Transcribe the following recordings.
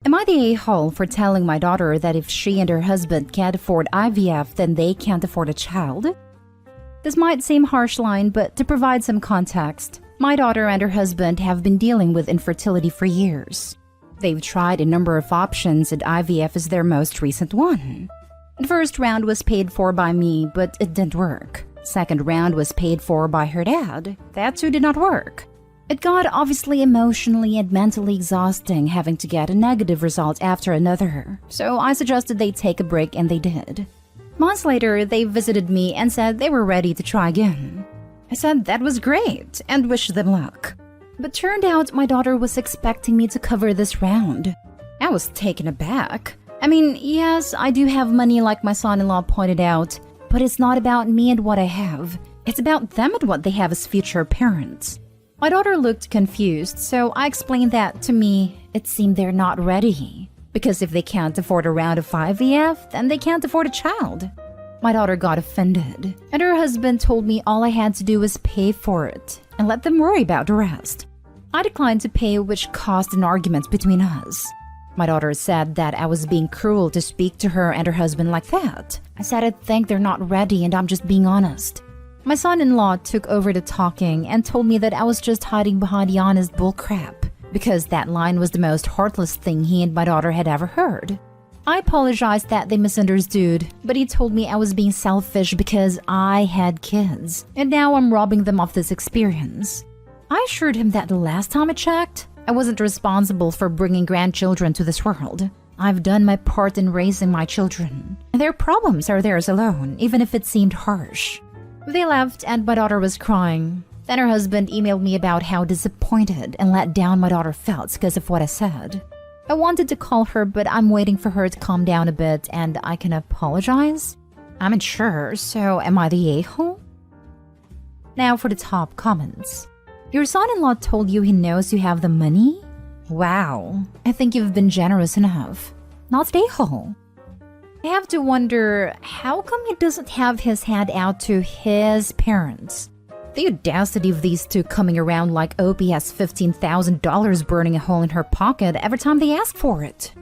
Am I the a-hole for telling my daughter that if she and her husband can't afford IVF, then they can't afford a child? This might seem harsh line, but to provide some context, my daughter and her husband have been dealing with infertility for years. They've tried a number of options and IVF is their most recent one. The first round was paid for by me, but it didn't work. Second round was paid for by her dad. That too did not work. It got obviously emotionally and mentally exhausting having to get a negative result after another, so I suggested they take a break and they did. Months later, they visited me and said they were ready to try again. I said that was great and wished them luck. But turned out my daughter was expecting me to cover this round. I was taken aback. I mean, yes, I do have money like my son-in-law pointed out, but it's not about me and what I have. It's about them and what they have as future parents. My daughter looked confused, so I explained that to me, it seemed they're not ready. Because if they can't afford a round of IVF, then they can't afford a child. My daughter got offended, and her husband told me all I had to do was pay for it and let them worry about the rest. I declined to pay, which caused an argument between us. My daughter said that I was being cruel to speak to her and her husband like that. I said I think they're not ready and I'm just being honest. My son-in-law took over the talking and told me that I was just hiding behind the honest bullcrap, because that line was the most heartless thing he and my daughter had ever heard. I apologized that they misunderstood, but he told me I was being selfish because I had kids, and now I'm robbing them of this experience. I assured him that the last time I checked, I wasn't responsible for bringing grandchildren to this world. I've done my part in raising my children, and their problems are theirs alone, even if it seemed harsh. They left and my daughter was crying. Then her husband emailed me about how disappointed and let down my daughter felt because of what I said. I wanted to call her, but I'm waiting for her to calm down a bit and I can apologize. I'm unsure, so am I the a-hole? Now for the top comments. Your son-in-law told you he knows you have the money? Wow, I think you've been generous enough. Not the a-hole. I have to wonder, how come he doesn't have his hand out to his parents? The audacity of these two coming around like Opie has $15,000 burning a hole in her pocket every time they ask for it.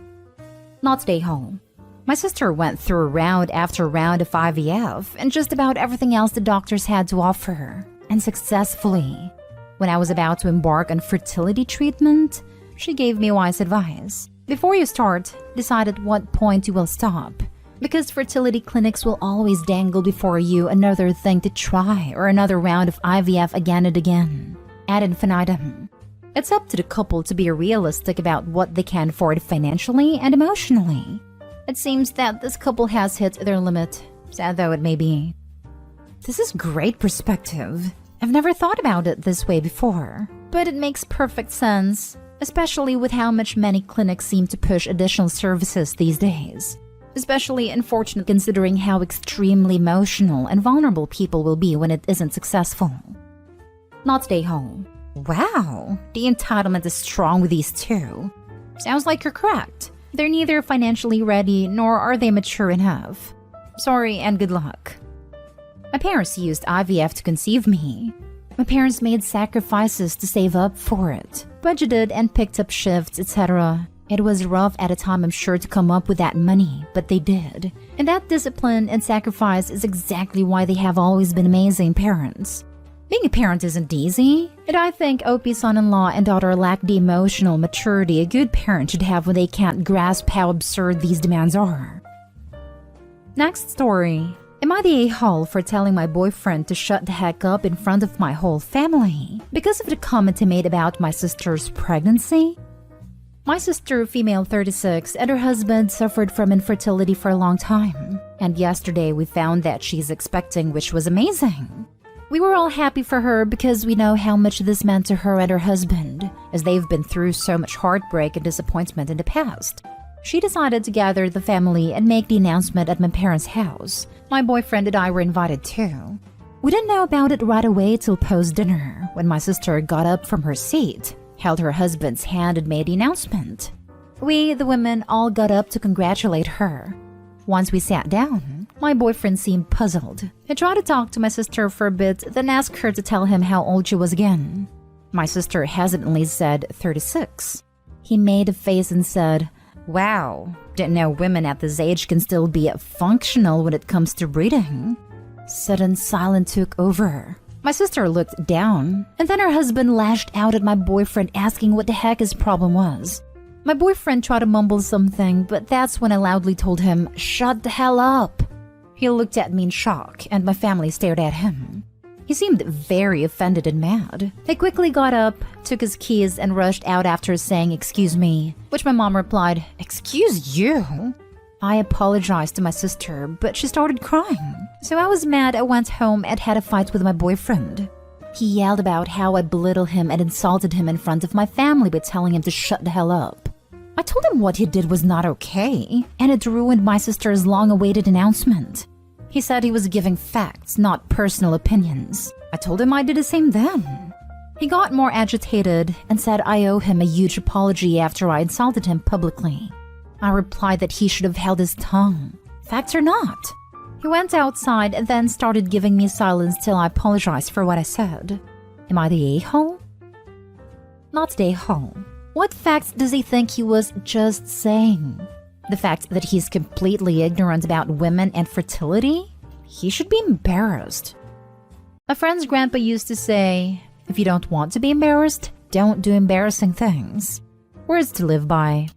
Not stay home. My sister went through round after round of IVF and just about everything else the doctors had to offer, and successfully. When I was about to embark on fertility treatment, she gave me wise advice. Before you start, decide at what point you will stop. Because fertility clinics will always dangle before you another thing to try or another round of IVF again and again. Ad infinitum. It's up to the couple to be realistic about what they can afford financially and emotionally. It seems that this couple has hit their limit, sad though it may be. This is great perspective. I've never thought about it this way before, but it makes perfect sense. Especially with how much many clinics seem to push additional services these days. Especially unfortunate considering how extremely emotional and vulnerable people will be when it isn't successful. Not stay home. Wow, the entitlement is strong with these two. Sounds like you're correct. They're neither financially ready nor are they mature enough. Sorry and good luck. My parents used IVF to conceive me. My parents made sacrifices to save up for it, budgeted and picked up shifts, etc. It was rough at a time, I'm sure, to come up with that money, but they did. And that discipline and sacrifice is exactly why they have always been amazing parents. Being a parent isn't easy, and I think Opie's son-in-law and daughter lack the emotional maturity a good parent should have when they can't grasp how absurd these demands are. Next story. Am I the a-hole for telling my boyfriend to shut the heck up in front of my whole family because of the comment he made about my sister's pregnancy? My sister, female 36, and her husband suffered from infertility for a long time. And yesterday we found that she's expecting, which was amazing. We were all happy for her because we know how much this meant to her and her husband, as they've been through so much heartbreak and disappointment in the past. She decided to gather the family and make the announcement at my parents' house. My boyfriend and I were invited too. We didn't know about it right away till post-dinner, when my sister got up from her seat, held her husband's hand and made the announcement. We, the women, all got up to congratulate her. Once we sat down, my boyfriend seemed puzzled. He tried to talk to my sister for a bit, then asked her to tell him how old she was again. My sister hesitantly said 36. He made a face and said, Wow, didn't know women at this age can still be functional when it comes to breeding. Sudden silence took over. My sister looked down, and then her husband lashed out at my boyfriend asking what the heck his problem was. My boyfriend tried to mumble something, but that's when I loudly told him, "Shut the hell up." He looked at me in shock, and my family stared at him. He seemed very offended and mad. He quickly got up, took his keys, and rushed out after saying, "Excuse me," which my mom replied, "Excuse you?" I apologized to my sister, but she started crying. So I was mad. I went home and had a fight with my boyfriend. He yelled about how I belittled him and insulted him in front of my family by telling him to shut the hell up. I told him what he did was not okay, and it ruined my sister's long-awaited announcement. He said he was giving facts, not personal opinions. I told him I did the same then. He got more agitated and said I owe him a huge apology after I insulted him publicly. I replied that he should have held his tongue. Facts or not. He went outside and then started giving me silence till I apologized for what I said. Am I the a-hole? Not the a-hole. What facts does he think he was just saying? The fact that he's completely ignorant about women and fertility? He should be embarrassed. A friend's grandpa used to say, if you don't want to be embarrassed, don't do embarrassing things. Words to live by.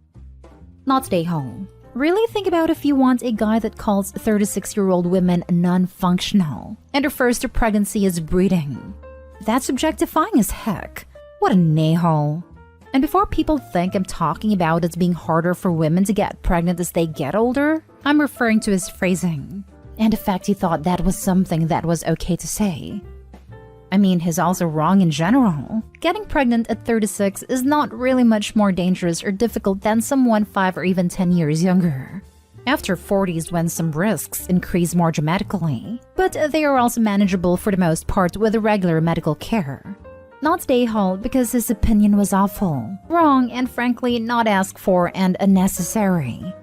Not stay home. Really think about if you want a guy that calls 36-year-old women non-functional and refers to pregnancy as breeding. That's objectifying as heck. What an a-hole. And before people think I'm talking about it being harder for women to get pregnant as they get older, I'm referring to his phrasing and the fact he thought that was something that was okay to say. I mean, he's also wrong in general. Getting pregnant at 36 is not really much more dangerous or difficult than someone 5 or even 10 years younger. After 40 is when some risks increase more dramatically, but they are also manageable for the most part with regular medical care. Not stay hall because his opinion was awful, wrong, and frankly not asked for and unnecessary.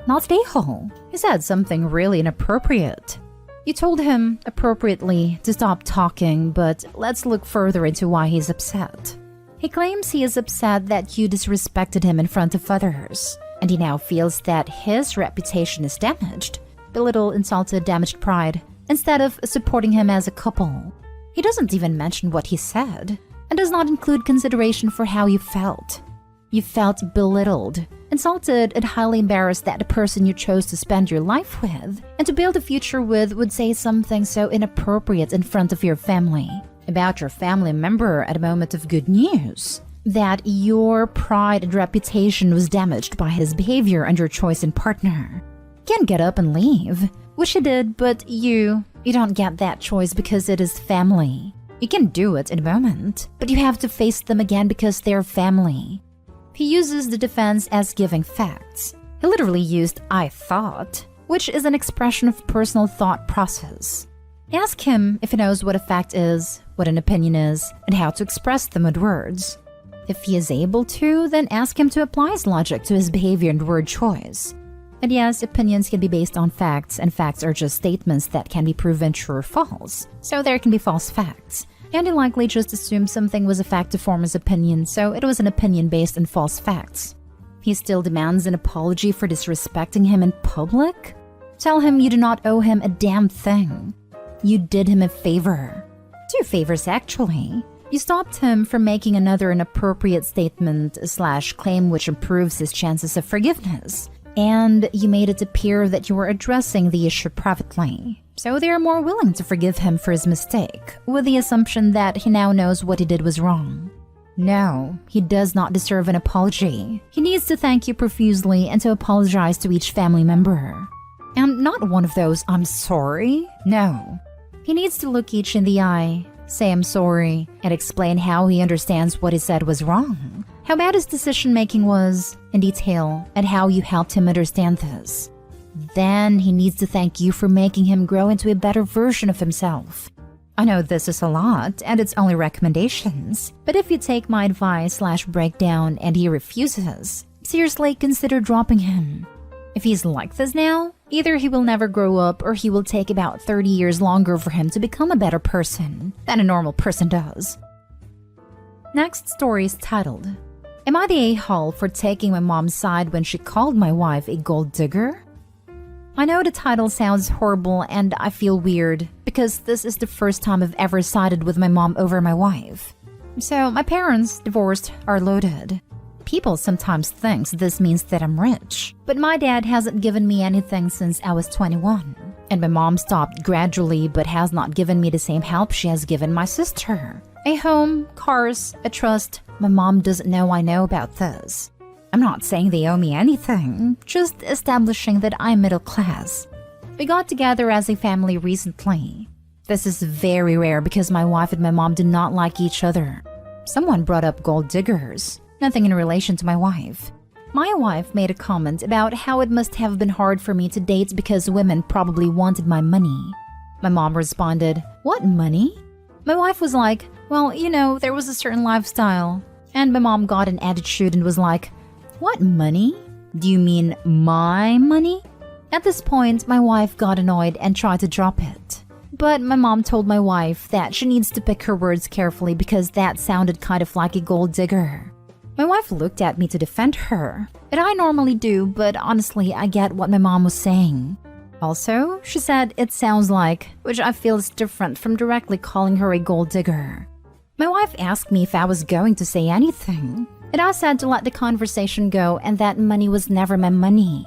Not stay hall. He said something really inappropriate. You told him, appropriately, to stop talking, but let's look further into why he's upset. He claims he is upset that you disrespected him in front of others, and he now feels that his reputation is damaged, belittled, insulted, damaged pride, instead of supporting him as a couple. He doesn't even mention what he said, and does not include consideration for how you felt. You felt belittled, insulted, and highly embarrassed that the person you chose to spend your life with and to build a future with would say something so inappropriate in front of your family, about your family member at a moment of good news, that your pride and reputation was damaged by his behavior and your choice in partner. You can get up and leave, which he did, but you don't get that choice because it is family. You can do it in a moment, but you have to face them again because they're family. He uses the defense as giving facts. He literally used "I thought," which is an expression of personal thought process. Ask him if he knows what a fact is, what an opinion is, and how to express them with words. If he is able to, then ask him to apply his logic to his behavior and word choice. And yes, opinions can be based on facts, and facts are just statements that can be proven true or false. So there can be false facts. And he likely just assumed something was a fact to form his opinion, so it was an opinion based on false facts. He still demands an apology for disrespecting him in public? Tell him you do not owe him a damn thing. You did him a favor. 2 favors, actually. You stopped him from making another inappropriate statement/claim which improves his chances of forgiveness. And you made it appear that you were addressing the issue privately. So they are more willing to forgive him for his mistake, with the assumption that he now knows what he did was wrong. No, he does not deserve an apology. He needs to thank you profusely and to apologize to each family member. And not one of those "I'm sorry." No. He needs to look each in the eye, say "I'm sorry," and explain how he understands what he said was wrong, how bad his decision-making was, in detail, and how you helped him understand this. Then he needs to thank you for making him grow into a better version of himself. I know this is a lot, and it's only recommendations, but if you take my advice/breakdown and he refuses, seriously consider dropping him. If he's like this now, either he will never grow up or he will take about 30 years longer for him to become a better person than a normal person does. Next story is titled, Am I the a-hole for taking my mom's side when she called my wife a gold digger? I know the title sounds horrible and I feel weird because this is the first time I've ever sided with my mom over my wife. So my parents, divorced, are loaded. People sometimes think this means that I'm rich, but my dad hasn't given me anything since I was 21. And my mom stopped gradually but has not given me the same help she has given my sister. A home, cars, a trust. My mom doesn't know I know about this. I'm not saying they owe me anything, just establishing that I'm middle class. We got together as a family recently. This is very rare because my wife and my mom do not like each other. Someone brought up gold diggers, nothing in relation to my wife. My wife made a comment about how it must have been hard for me to date because women probably wanted my money. My mom responded, "What money?" My wife was like, "Well, there was a certain lifestyle." And my mom got an attitude and was like, "What money? Do you mean my money?" At this point, my wife got annoyed and tried to drop it. But my mom told my wife that she needs to pick her words carefully because that sounded kind of like a gold digger. My wife looked at me to defend her, and I normally do, but honestly, I get what my mom was saying. Also, she said it sounds like, which I feel is different from directly calling her a gold digger. My wife asked me if I was going to say anything, and I said to let the conversation go and that money was never my money.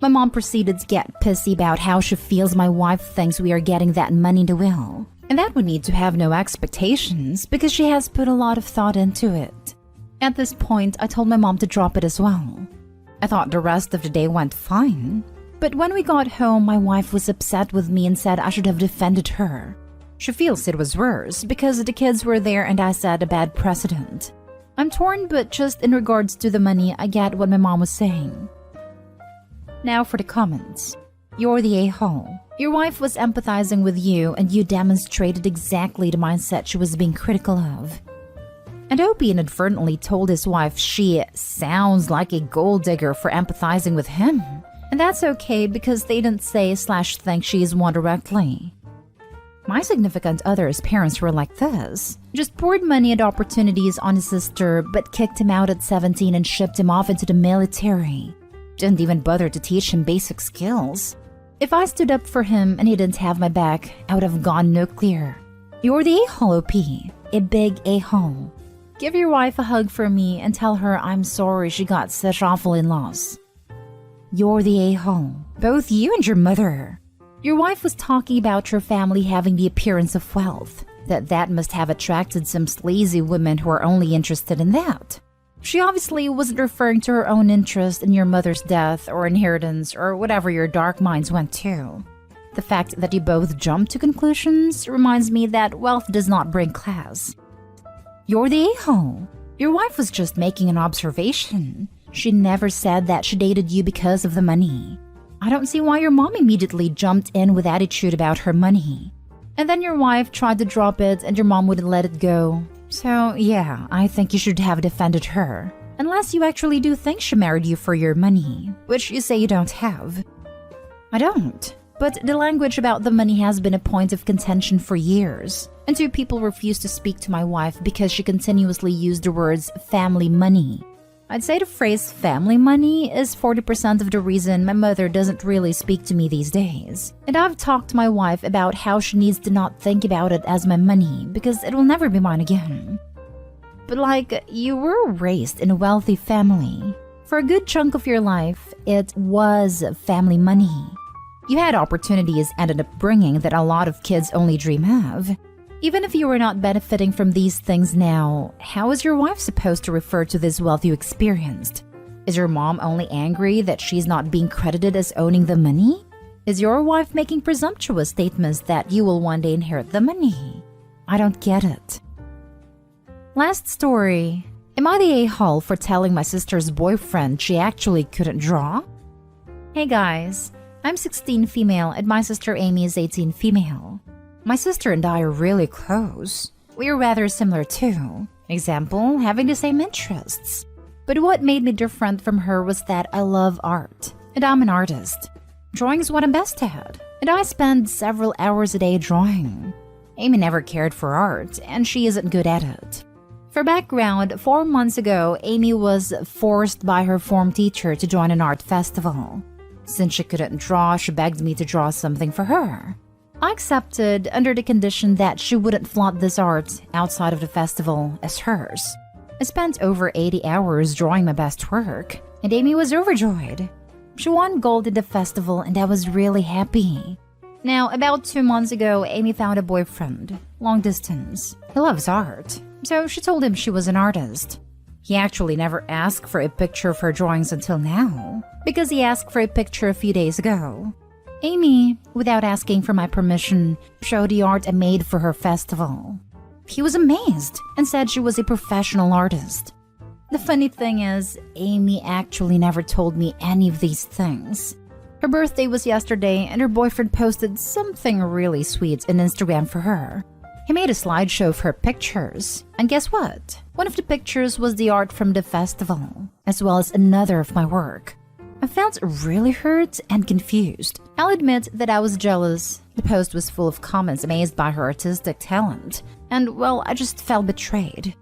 My mom proceeded to get pissy about how she feels my wife thinks we are getting that money to will, and that we need to have no expectations because she has put a lot of thought into it. At this point, I told my mom to drop it as well. I thought the rest of the day went fine, but when we got home, my wife was upset with me and said I should have defended her. She feels it was worse because the kids were there and I set a bad precedent. I'm torn, but just in regards to the money, I get what my mom was saying. Now for the comments. You're the a-hole. Your wife was empathizing with you and you demonstrated exactly the mindset she was being critical of. And Opie inadvertently told his wife she sounds like a gold digger for empathizing with him. And that's okay because they didn't say/think she is one directly. My significant other's parents were like this. Just poured money and opportunities on his sister, but kicked him out at 17 and shipped him off into the military. Didn't even bother to teach him basic skills. If I stood up for him and he didn't have my back, I would have gone nuclear. You're the a-hole, OP. A big a-hole. Give your wife a hug for me and tell her I'm sorry she got such awful in-laws. You're the a-hole. Both you and your mother. Your wife was talking about your family having the appearance of wealth, that must have attracted some sleazy women who are only interested in that. She obviously wasn't referring to her own interest in your mother's death or inheritance or whatever your dark minds went to. The fact that you both jumped to conclusions reminds me that wealth does not bring class. You're the a-hole. Your wife was just making an observation. She never said that she dated you because of the money. I don't see why your mom immediately jumped in with attitude about her money. And then your wife tried to drop it and your mom wouldn't let it go. So yeah, I think you should have defended her. Unless you actually do think she married you for your money, which you say you don't have. I don't. But the language about the money has been a point of contention for years. And two people refused to speak to my wife because she continuously used the words family money. I'd say the phrase family money is 40% of the reason my mother doesn't really speak to me these days. And I've talked to my wife about how she needs to not think about it as my money because it will never be mine again. But you were raised in a wealthy family. For a good chunk of your life, it was family money. You had opportunities and an upbringing that a lot of kids only dream of. Even if you were not benefiting from these things now, how is your wife supposed to refer to this wealth you experienced? Is your mom only angry that she's not being credited as owning the money? Is your wife making presumptuous statements that you will one day inherit the money? I don't get it. Last story. Am I the a-hole for telling my sister's boyfriend she actually couldn't draw? Hey guys, I'm 16 female and my sister Amy is 18 female. My sister and I are really close. We are rather similar too. Example, having the same interests. But what made me different from her was that I love art, and I'm an artist. Drawing is what I'm best at, and I spend several hours a day drawing. Amy never cared for art, and she isn't good at it. For background, 4 months ago, Amy was forced by her form teacher to join an art festival. Since she couldn't draw, she begged me to draw something for her. I accepted under the condition that she wouldn't flaunt this art outside of the festival as hers. I spent over 80 hours drawing my best work, and Amy was overjoyed. She won gold at the festival, and I was really happy. Now, about 2 months ago, Amy found a boyfriend, long distance. He loves art, so she told him she was an artist. He actually never asked for a picture of her drawings until now, because he asked for a picture a few days ago. Amy, without asking for my permission, showed the art I made for her festival. He was amazed and said she was a professional artist. The funny thing is, Amy actually never told me any of these things. Her birthday was yesterday and her boyfriend posted something really sweet on Instagram for her. He made a slideshow of her pictures, and guess what? One of the pictures was the art from the festival, as well as another of my work. I felt really hurt and confused. I'll admit that I was jealous. The post was full of comments amazed by her artistic talent, and well, I just felt betrayed.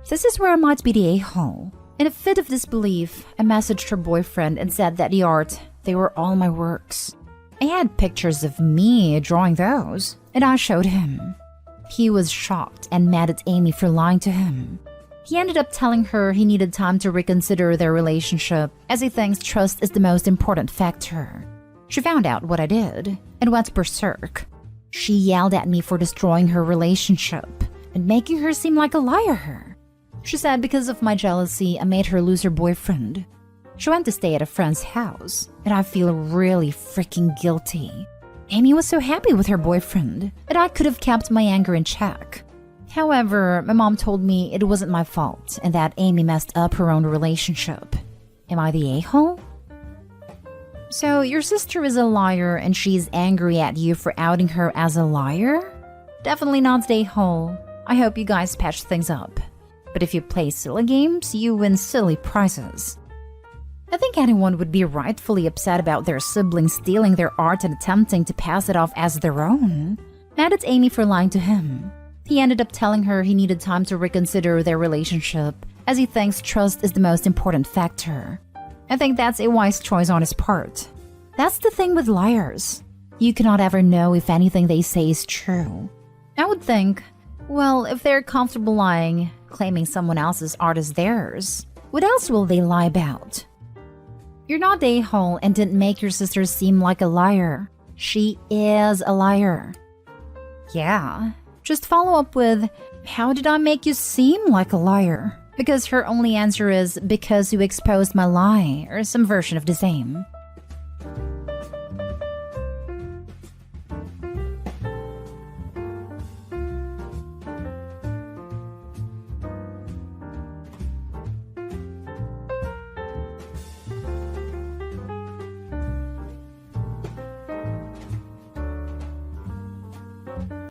This is where I might be the a-hole. In a fit of disbelief, I messaged her boyfriend and said that the art, they were all my works. I had pictures of me drawing those, and I showed him. He was shocked and mad at Amy for lying to him. He ended up telling her he needed time to reconsider their relationship, as he thinks trust is the most important factor. She found out what I did and went berserk. She yelled at me for destroying her relationship and making her seem like a liar. She said because of my jealousy, I made her lose her boyfriend. She went to stay at a friend's house, and I feel really freaking guilty. Amy was so happy with her boyfriend that I could have kept my anger in check. However, my mom told me it wasn't my fault and that Amy messed up her own relationship. Am I the a-hole? So your sister is a liar and she's angry at you for outing her as a liar? Definitely not the a-hole. I hope you guys patch things up. But if you play silly games, you win silly prizes. I think anyone would be rightfully upset about their siblings stealing their art and attempting to pass it off as their own. Mad at Amy for lying to him. He ended up telling her he needed time to reconsider their relationship, as he thinks trust is the most important factor. I think that's a wise choice on his part. That's the thing with liars. You cannot ever know if anything they say is true. I would think, well, if they're comfortable lying, claiming someone else's art is theirs, what else will they lie about? You're not the a-hole and didn't make your sister seem like a liar. She is a liar. Yeah. Just follow up with, how did I make you seem like a liar? Because her only answer is, because you exposed my lie, or some version of the same.